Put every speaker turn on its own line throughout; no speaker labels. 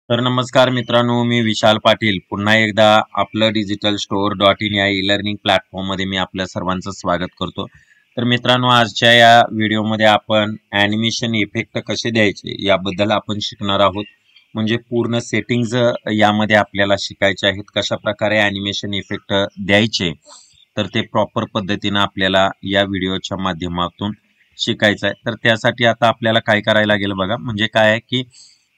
तर नमस्कार मित्रांनो, मी विशाल पाटील पुन्हा एकदा आपलं डिजिटल स्टोअर डॉट इन या ई लर्निंग प्लॅटफॉर्ममध्ये मी आपल्या सर्वांचं स्वागत करतो. तर मित्रांनो, आजच्या या व्हिडिओमध्ये आपण ॲनिमेशन इफेक्ट कसे द्यायचे याबद्दल आपण शिकणार आहोत. म्हणजे पूर्ण सेटिंग्ज यामध्ये आपल्याला शिकायचे आहेत. कशा प्रकारे ॲनिमेशन इफेक्ट द्यायचे तर ते प्रॉपर पद्धतीनं आपल्याला या व्हिडिओच्या माध्यमातून शिकायचं आहे. तर त्यासाठी आता आपल्याला काय करायला लागेल बघा, म्हणजे काय आहे की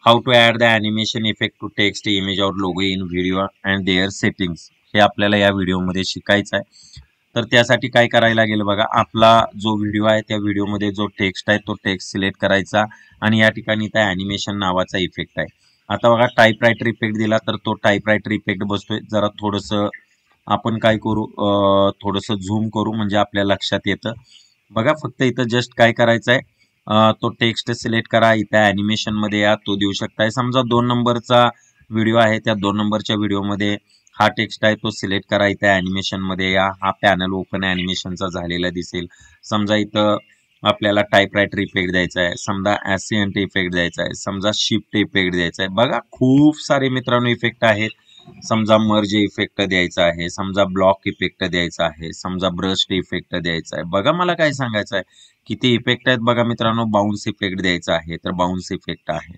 how to add the animation effect to text, image और logo in video and their settings हे आपल्याला या व्हिडिओमध्ये शिकायचं आहे. तर त्यासाठी काय करायला लागेल बघा, आपला जो व्हिडिओ आहे त्या व्हिडिओमध्ये जो टेक्स्ट आहे तो टेक्स्ट सिलेक्ट करायचा आणि या ठिकाणी त्या ॲनिमेशन नावाचा इफेक्ट आहे. आता बघा, टाईपरायटर इफेक्ट दिला तर तो टाईपरायटर इफेक्ट बसतोय. जरा थोडंसं आपण काय करू, थोडंसं झूम करू म्हणजे आपल्या लक्षात येतं. बघा, फक्त इथं जस्ट काय करायचं आहे, तो टेक्स्ट सिलेक्ट करा, इथं ॲनिमेशन मध्ये या, तो देऊ शकताय. समजा 2 नंबरचा व्हिडिओ आहे, त्या 2 नंबरच्या व्हिडिओमध्ये हा टेक्स्ट आहे तो सिलेक्ट करा, इथं ॲनिमेशन मध्ये या, हा पॅनल ओपन ॲनिमेशनचा झालेला दिसेल. समजा इथं आपल्याला टाईपरायटर इफेक्ट द्यायचा आहे, समजा ॲसियंट इफेक्ट द्यायचा आहे, समजा शिफ्ट इफेक्ट द्यायचा आहे. बघा, खूप सारे मित्रांनो इफेक्ट आहेत. समजा मर्ज इफेक्ट द्यायचा आहे, समजा ब्लॉक इफेक्ट द्यायचा आहे, समजा ब्रश इफेक्ट द्यायचा आहे. बघा, मला काय सांगायचं आहे, किती इफेक्ट आहेत बघा मित्रांनो. बाउन्स इफेक्ट द्यायचा आहे तर बाउन्स इफेक्ट आहे.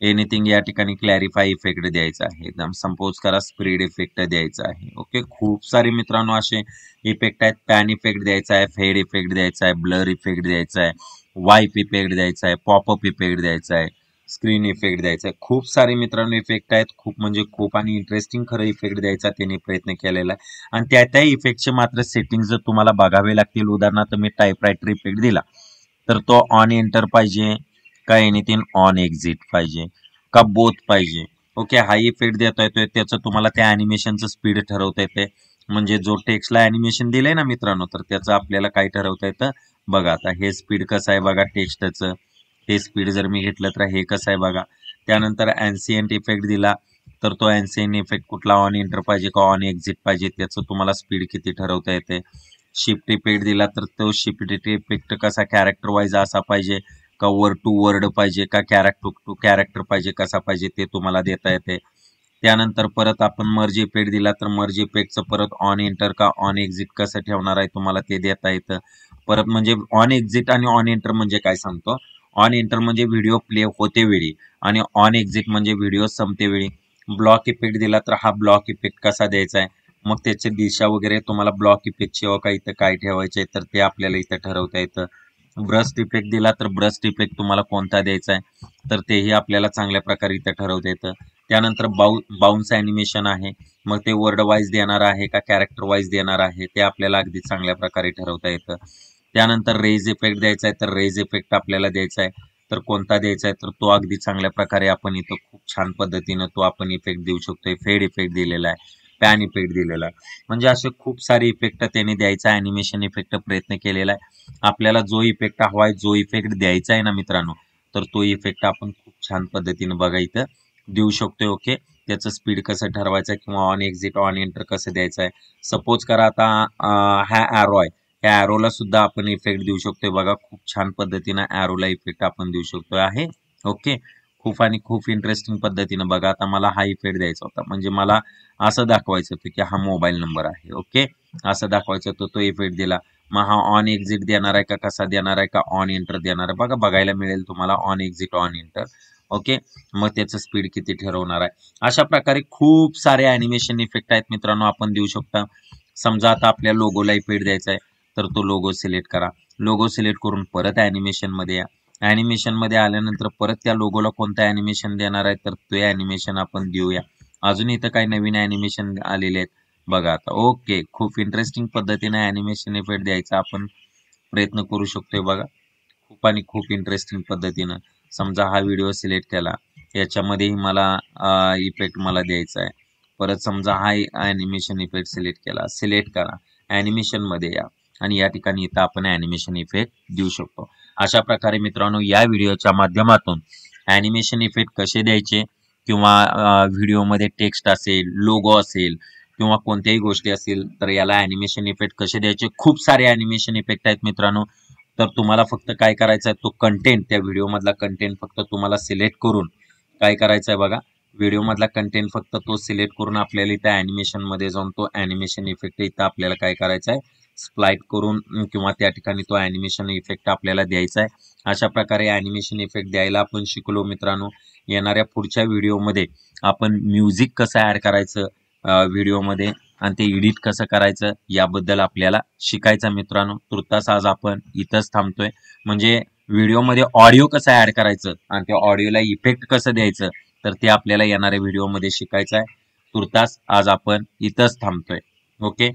एनिथिंग या ठिकाणी क्लॅरिफाय इफेक्ट द्यायचा आहे. एकदम सपोज करा स्प्रीड इफेक्ट द्यायचा आहे. ओके, खूप सारे मित्रांनो असे इफेक्ट आहेत. पॅन इफेक्ट द्यायचा आहे, फेड इफेक्ट द्यायचा आहे, ब्लर इफेक्ट द्यायचा आहे, वाईप इफेक्ट द्यायचा आहे, पॉपअप इफेक्ट द्यायचा आहे, स्क्रीन इफेक्ट द्यायचा आहे. खूप सारे मित्रांनो इफेक्ट आहेत, खूप म्हणजे खूप, आणि इंटरेस्टिंग खरं इफेक्ट द्यायचा त्यांनी प्रयत्न केलेला आहे. आणि त्या इफेक्टचे मात्र सेटिंग जर तुम्हाला बघावे लागतील. उदाहरणार्थ मी टाईपरायटर इफेक्ट दिला तर तो ऑन एंटर पाहिजे का एनिथिंग ऑन एक्झिट पाहिजे का बोथ पाहिजे. ओके, हा इफेक्ट देता येतोय, त्याचं तुम्हाला त्या ॲनिमेशनचं स्पीड ठरवता येते. म्हणजे जो टेक्स्टला ॲनिमेशन दिलंय ना मित्रांनो, तर त्याचं आपल्याला काय ठरवता येतं बघा. आता हे स्पीड कसं आहे बघा टेक्स्टचं, हे स्पीड जर मी घेतलं तर हे कसं आहे बघा. त्यानंतर ॲन्सियंट इफेक्ट दिला तर तो ॲन्सियंट इफेक्ट कुठला ऑन एंटर पाहिजे का ऑन एक्झिट पाहिजे, त्याचं तुम्हाला स्पीड किती ठरवता येते. शिफ्ट इफेक्ट दिला तर तो शिफ्ट इफेक्ट कसा कॅरेक्टर वाईज असा पाहिजे का वर्ड टू वर्ड पाहिजे का कॅरेक्टर टू कॅरेक्टर पाहिजे, कसा पाहिजे ते तुम्हाला देता येते. त्यानंतर परत आपण मर्ज इफेक्ट दिला तर मर्ज इफेक्टचं परत ऑन एंटर का ऑन एक्झिट कसं ठेवणार आहे तुम्हाला ते देता येतं. परत म्हणजे ऑन एक्झिट आणि ऑन एंटर म्हणजे काय सांगतो. ऑन एंटर म्हणजे व्हिडिओ प्ले होते वेळी आणि ऑन एक्झिट म्हणजे व्हिडिओ संपते वेळी. ब्लॉक इफेक्ट दिला तर हा ब्लॉक इफेक्ट कसा द्यायचा आहे, मग त्याची दिशा वगैरे तुम्हाला ब्लॉक इफेक्टची का इथं काय ठेवायचे तर ते आपल्याला इथं ठरवता येतं. ब्रस्ट इफेक्ट दिला तर ब्रस्ट इफेक्ट तुम्हाला कोणता द्यायचा आहे तर तेही आपल्याला चांगल्या प्रकारे इथं ठरवता येतं. त्यानंतर बाउन्स ॲनिमेशन आहे, मग ते वर्ड वाईज देणार आहे का कॅरेक्टर वाईज देणार आहे ते आपल्याला अगदी चांगल्या प्रकारे ठरवता येतं. त्यानंतर रेज इफेक्ट द्यायचा आहे तर रेज इफेक्ट आपल्याला द्यायचा आहे, तर कोणता द्यायचा आहे तर तो अगदी चांगल्या प्रकारे आपण इथं खूप छान पद्धतीनं तो आपण इफेक्ट देऊ शकतोय. फेड इफेक्ट दिलेला आहे, पॅन इफेक्ट दिलेला आहे. म्हणजे असे खूप सारे इफेक्ट त्याने द्यायचा ॲनिमेशन इफेक्ट प्रयत्न केलेला आहे. आपल्याला जो इफेक्ट हवा आहे, जो इफेक्ट द्यायचा आहे ना मित्रांनो, तर तो इफेक्ट आपण खूप छान पद्धतीनं बघा इथं देऊ शकतोय. ओके, त्याचं स्पीड कसं ठरवायचं किंवा ऑन एक्झिट ऑन एंटर कसं द्यायचं आहे. सपोज करा आता हा ॲरो आहे, त्या ॲरोला सुद्धा आपण इफेक्ट देऊ शकतोय. बघा, खूप छान पद्धतीनं ॲरोला इफेक्ट आपण देऊ शकतोय आहे. ओके, खूप आणि खूप इंटरेस्टिंग पद्धतीनं बघा. आता मला हा इफेक्ट द्यायचा होता, म्हणजे मला असं दाखवायचं होतं की हा मोबाईल नंबर आहे. ओके, असं दाखवायचं होतं, तो इफेक्ट दिला. मग हा ऑन एक्झिट देणार आहे का कसा देणार आहे का ऑन एंटर देणार आहे, बघा बघायला मिळेल तुम्हाला on exit on enter. Okay, मग त्याचं स्पीड किती ठरवणार आहे. अशा प्रकारे खूप सारे ॲनिमेशन इफेक्ट आहेत मित्रांनो आपण देऊ शकता. समजा आता आपल्या लोगोला इफेक्ट द्यायचा आहे तर तो लोगो सिलेक्ट करा. लोगो सिलेक्ट करून परत ॲनिमेशन मध्ये या. ॲनिमेशन मध्ये आल्यानंतर परत त्या लोगोला कोणतं ॲनिमेशन देणार आहे तर ते ॲनिमेशन आपण देऊया. अजून इथं काही नवीन ॲनिमेशन आलेले आहेत बघा आता. ओके, खूप इंटरेस्टिंग पद्धतीने ॲनिमेशन इफेक्ट द्यायचा आपण प्रयत्न करू शकतोय बघा. खूप आणि खूप इंटरेस्टिंग पद्धतीनं समजा हा व्हिडिओ सिलेक्ट केला, याच्यामध्येही मला इफेक्ट मला द्यायचा आहे. परत समजा हा ॲनिमेशन इफेक्ट सिलेक्ट केला, सिलेक्ट करा, ॲनिमेशन मध्ये या आणि या ठिकाणी इथं आपण ॲनिमेशन इफेक्ट देऊ शकतो. अशा प्रकारे मित्रांनो या व्हिडिओच्या माध्यमातून ॲनिमेशन इफेक्ट कसे द्यायचे किंवा व्हिडिओमध्ये टेक्स्ट असेल, लोगो असेल किंवा कोणत्याही गोष्टी असतील तर याला ॲनिमेशन इफेक्ट कसे द्यायचे. खूप सारे ॲनिमेशन इफेक्ट आहेत मित्रांनो. तर तुम्हाला फक्त काय करायचं आहे, तो कंटेंट, त्या व्हिडिओ मधला कंटेंट फक्त तुम्हाला सिलेक्ट करून काय करायचं आहे बघा, व्हिडिओ मधला कंटेंट फक्त तो सिलेक्ट करून आपल्याला इथं अॅनिमेशन मध्ये जाऊन तो अॅनिमेशन इफेक्ट इथं आपल्याला काय करायचा आहे, स्प्लाइट करून किंवा त्या ठिकाणी तो अॅनिमेशन इफेक्ट आपल्याला द्यायचा आहे. अशा प्रकारे अॅनिमेशन इफेक्ट द्यायला आपण शिकलो मित्रांनो. येणाऱ्या पुढच्या व्हिडिओमध्ये आपण म्युझिक कसं ऍड करायचं व्हिडिओमध्ये आणि ते एडिट कसं करायचं याबद्दल आपल्याला शिकायचं मित्रांनो. तुर्तास आज आपण इथंच थांबतोय. म्हणजे व्हिडिओमध्ये ऑडिओ कसं ऍड करायचं आणि त्या ऑडिओला इफेक्ट कसं द्यायचं तर ते आपल्याला येणाऱ्या व्हिडिओमध्ये शिकायचं आहे. तुर्तास आज आपण इथंच थांबतोय. ओके.